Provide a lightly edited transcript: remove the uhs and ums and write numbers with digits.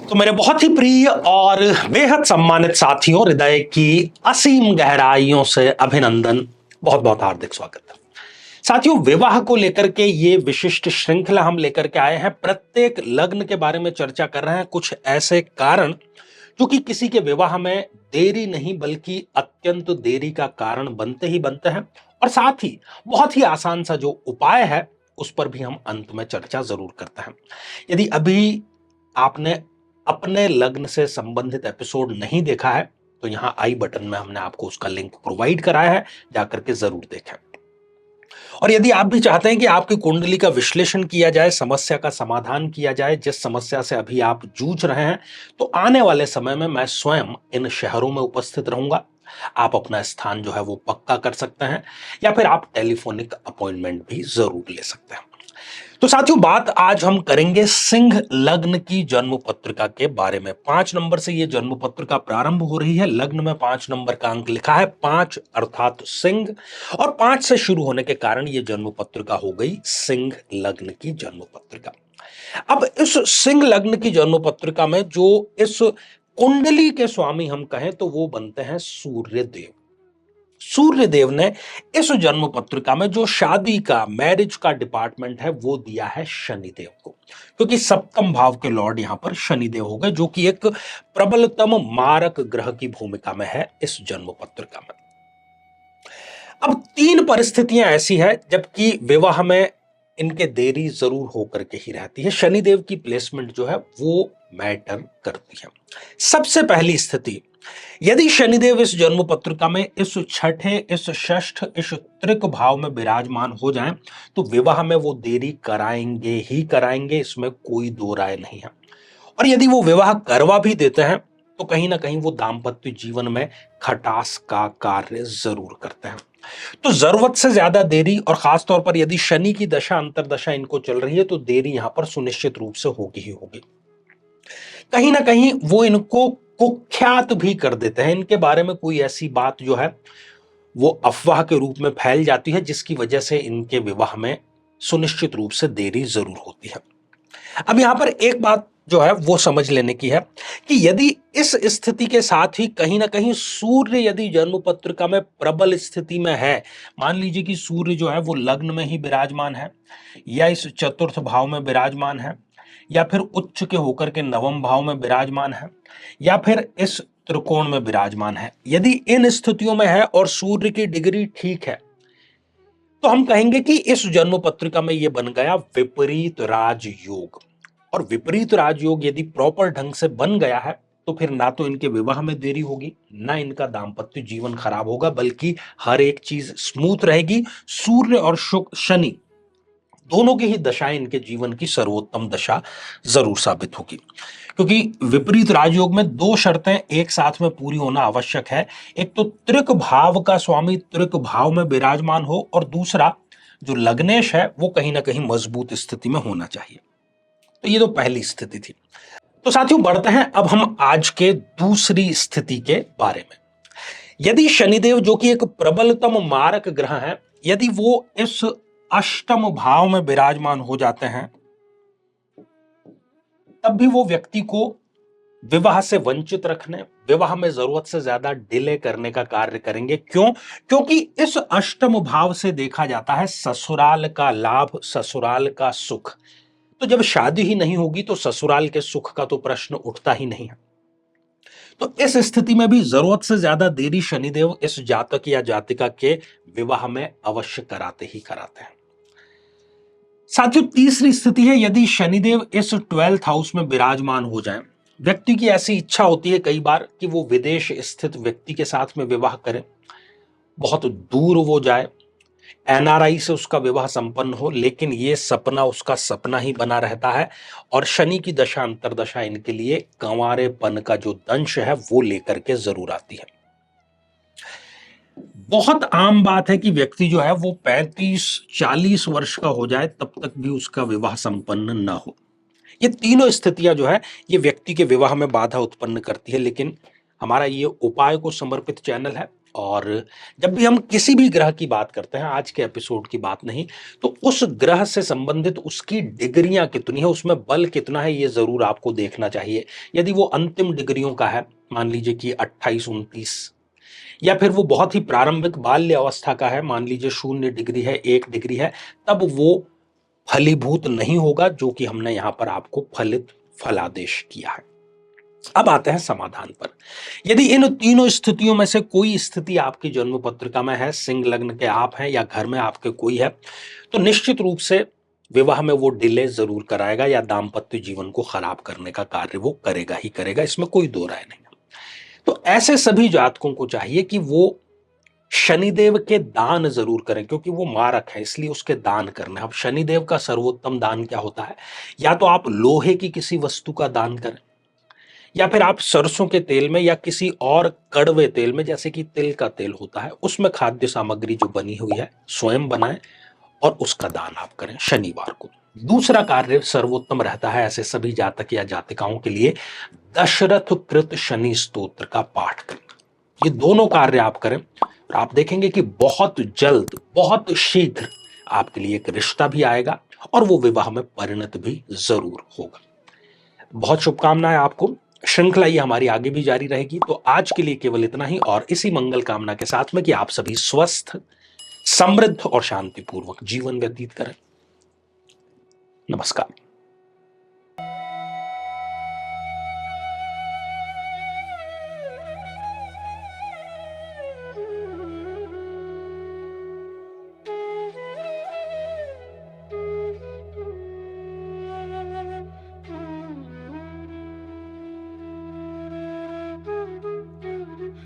तो मेरे बहुत ही प्रिय और बेहद सम्मानित साथियों, हृदय की असीम गहराइयों से अभिनंदन, बहुत बहुत हार्दिक स्वागत है। साथियों, विवाह को लेकर के ये विशिष्ट श्रृंखला हम लेकर के आए हैं। प्रत्येक लग्न के बारे में चर्चा कर रहे हैं, कुछ ऐसे कारण जो कि किसी के विवाह में देरी नहीं बल्कि अत्यंत देरी का कारण बनते ही बनते हैं। और साथ ही बहुत ही आसान सा जो उपाय है उस पर भी हम अंत में चर्चा जरूर करते हैं। यदि अभी आपने अपने लग्न से संबंधित एपिसोड नहीं देखा है तो यहां आई बटन में हमने आपको उसका लिंक प्रोवाइड कराया है, जाकर के जरूर देखें। और यदि आप भी चाहते हैं कि आपकी कुंडली का विश्लेषण किया जाए, समस्या का समाधान किया जाए, जिस समस्या से अभी आप जूझ रहे हैं, तो आने वाले समय में मैं स्वयं इन शहरों में उपस्थित रहूंगा। आप अपना स्थान जो है वो पक्का कर सकते हैं या फिर आप टेलीफोनिक अपॉइंटमेंट भी जरूर ले सकते हैं। तो साथियों, बात आज हम करेंगे सिंह लग्न की जन्म पत्रिका के बारे में। 5 नंबर से यह जन्म पत्रिका प्रारंभ हो रही है। लग्न में 5 नंबर का अंक लिखा है, 5 अर्थात सिंह, और 5 से शुरू होने के कारण यह जन्म पत्रिका हो गई सिंह लग्न की जन्म पत्रिका। अब इस सिंह लग्न की जन्म पत्रिका में जो इस कुंडली के स्वामी हम कहें तो वो बनते हैं सूर्य देव। सूर्य देव ने इस जन्म पत्रिका में जो शादी का, मैरिज का डिपार्टमेंट है वो दिया है शनिदेव को, क्योंकि सप्तम भाव के लॉर्ड यहां पर शनिदेव हो गए, जो कि एक प्रबलतम मारक ग्रह की भूमिका में है इस जन्म पत्रिका में। अब 3 परिस्थितियां ऐसी है जबकि विवाह में इनके देरी जरूर होकर के ही रहती है। शनिदेव की प्लेसमेंट जो है वो मैटर करती है। सबसे पहली स्थिति, यदि शनिदेव इस जन्म पत्रिका में इस छठे, इस षष्ठ, इस त्रिक भाव में विराजमान हो जाएं, तो विवाह में वो देरी कराएंगे ही कराएंगे, इसमें कोई दो राय नहीं है। और यदि वो विवाह करवा भी देते हैं तो कहीं ना कहीं वो दाम्पत्य जीवन में खटास का कार्य जरूर करते हैं। तो जरूरत से ज्यादा देरी, और खासतौर पर यदि शनि की दशा अंतरदशा इनको चल रही है, तो देरी यहां पर सुनिश्चित रूप से होगी ही होगी। कहीं ना कहीं वो इनको कुख्यात भी कर देते हैं। इनके बारे में कोई ऐसी बात जो है वो अफवाह के रूप में फैल जाती है, जिसकी वजह से इनके विवाह में सुनिश्चित रूप से देरी जरूर होती है। अब यहां पर एक बात जो है वो समझ लेने की है कि यदि इस स्थिति के साथ ही कहीं ना कहीं सूर्य यदि जन्म पत्रिका में प्रबल स्थिति में है, मान लीजिए कि सूर्य जो है वो लग्न में ही विराजमान है, या इस चतुर्थ भाव में विराजमान है, या फिर उच्च के होकर के नवम भाव में विराजमान है, या फिर इस त्रिकोण में विराजमान है, यदि इन स्थितियों में है और सूर्य की डिग्री ठीक है, तो हम कहेंगे कि इस जन्म पत्रिका में यह बन गया विपरीत राजयोग। और विपरीत राजयोग यदि प्रॉपर ढंग से बन गया है तो फिर ना तो इनके विवाह में देरी होगी, ना इनका दाम्पत्य जीवन खराब होगा, बल्कि हर एक चीज स्मूथ रहेगी। सूर्य और शनि दोनों की ही दशाएं इनके जीवन की सर्वोत्तम दशा जरूर साबित होगी, क्योंकि विपरीत राजयोग में 2 शर्तें एक साथ में पूरी होना आवश्यक है। एक तो त्रिक भाव का स्वामी त्रिक भाव में विराजमान हो, और दूसरा जो लग्नेश है वो कहीं ना कहीं मजबूत स्थिति में होना चाहिए। तो ये तो पहली स्थिति थी। तो साथियों, बढ़ते हैं अब हम आज के दूसरी स्थिति के बारे में। यदि शनिदेव जो कि एक प्रबलतम मारक ग्रह है, यदि वो इस अष्टम भाव में विराजमान हो जाते हैं, तब भी वो व्यक्ति को विवाह से वंचित रखने, विवाह में जरूरत से ज्यादा डिले करने का कार्य करेंगे। क्यों? क्योंकि इस अष्टम भाव से देखा जाता है ससुराल का लाभ, ससुराल का सुख। तो जब शादी ही नहीं होगी तो ससुराल के सुख का तो प्रश्न उठता ही नहीं है। तो इस स्थिति में भी जरूरत से ज्यादा देरी शनिदेव इस जातक या जातिका के विवाह में अवश्य कराते ही कराते हैं। साथियों, तीसरी स्थिति है, यदि शनिदेव इस 12th हाउस में विराजमान हो जाएं। व्यक्ति की ऐसी इच्छा होती है कई बार कि वो विदेश स्थित व्यक्ति के साथ में विवाह करे, बहुत दूर वो जाए, एनआरआई से उसका विवाह संपन्न हो, लेकिन ये सपना उसका सपना ही बना रहता है। और शनि की दशा अंतरदशा इनके लिए कंवारेपन का जो दंश है वो लेकर के जरूर आती है। बहुत आम बात है कि व्यक्ति जो है वो 35-40 वर्ष का हो जाए तब तक भी उसका विवाह संपन्न ना हो। ये तीनों स्थितियां जो है ये व्यक्ति के विवाह में बाधा उत्पन्न करती है, लेकिन हमारा ये उपाय को समर्पित चैनल है और जब भी हम किसी भी ग्रह की बात करते हैं, आज के एपिसोड की बात नहीं, तो उस ग्रह से संबंधित उसकी डिग्रियां कितनी है, उसमें बल कितना है, ये जरूर आपको देखना चाहिए। यदि वो अंतिम डिग्रियों का है, मान लीजिए कि 28, 29, या फिर वो बहुत ही प्रारंभिक बाल्य अवस्था का है, मान लीजिए 0 डिग्री है, 1 डिग्री है, तब वो फलीभूत नहीं होगा, जो कि हमने यहां पर आपको फलित फलादेश किया है। अब आते हैं समाधान पर। यदि इन तीनों स्थितियों में से कोई स्थिति आपकी जन्म पत्रिका में है, सिंह लग्न के आप हैं या घर में आपके कोई है, तो निश्चित रूप से विवाह में वो डिले जरूर कराएगा या दाम्पत्य जीवन को खराब करने का कार्य वो करेगा ही करेगा, इसमें कोई दो राय नहीं। तो ऐसे सभी जातकों को चाहिए कि वो शनिदेव के दान जरूर करें, क्योंकि वो मारक है, इसलिए उसके दान करना। अब शनिदेव का सर्वोत्तम दान क्या होता है? या तो आप लोहे की किसी वस्तु का दान करें, या फिर आप सरसों के तेल में या किसी और कड़वे तेल में, जैसे कि तिल का तेल होता है, उसमें खाद्य सामग्री जो बनी हुई है स्वयं बनाएं और उसका दान आप करें शनिवार को। दूसरा कार्य सर्वोत्तम रहता है ऐसे सभी जातक या जातिकाओं के लिए, दशरथ कृत शनि स्तोत्र का पाठ करना। ये दोनों कार्य आप करें और आप देखेंगे कि बहुत जल्द, बहुत शीघ्र आपके लिए एक रिश्ता भी आएगा और वो विवाह में परिणत भी जरूर होगा। बहुत शुभकामनाएं आपको। श्रृंखला ये हमारी आगे भी जारी रहेगी। तो आज के लिए केवल इतना ही, और इसी मंगल कामना के साथ में कि आप सभी स्वस्थ, समृद्ध और शांतिपूर्वक जीवन व्यतीत करें। नमस्कार।